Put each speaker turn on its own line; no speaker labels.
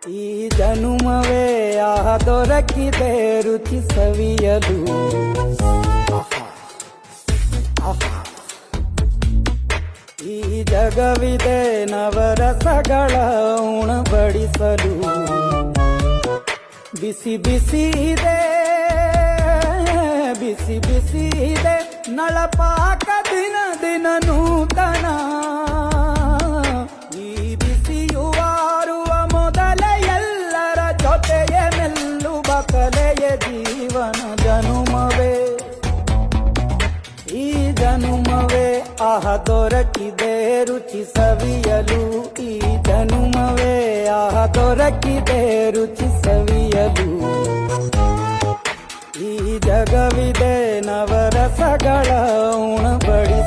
ಈ ಜನುಮವೇ ಆಹ ದೊರಕಿದೆ ರುಚಿ ಸವಿಯಲು. ಈ ಜಗವಿದೆ ನವರಸಗಳ ಉಣಬಡಿಸಲು. ಬಿಸಿ ಬಿಸಿ ಇದೆ, ಬಿಸಿ ಬಿಸಿ ಇದೆ ನಳಪಾಕ ದಿನ ದಿನ ನೂತನ. ಈ ಬಿಸಿಯುವಾರುವ ಮೊದಲೇ ಎಲ್ಲರ ಜೊತೆಯ ಮೆಲ್ಲುವ ಕಲೆಯ ಜೀವನ ಜನುಮವೇ. ಈ ಜನುಮವೇ ಆಹ ದೊರಕಿದೆ ರುಚಿ ಸವಿಯಲು. ಈ ಜನುಮವೇ ಆಹ ದೊರಕಿದೆ ರುಚಿ ಸವಿಯಲು. ಈ ಜಗವಿದೆ ನವರಸಗಳ ಉಣಬಡಿಸಲು.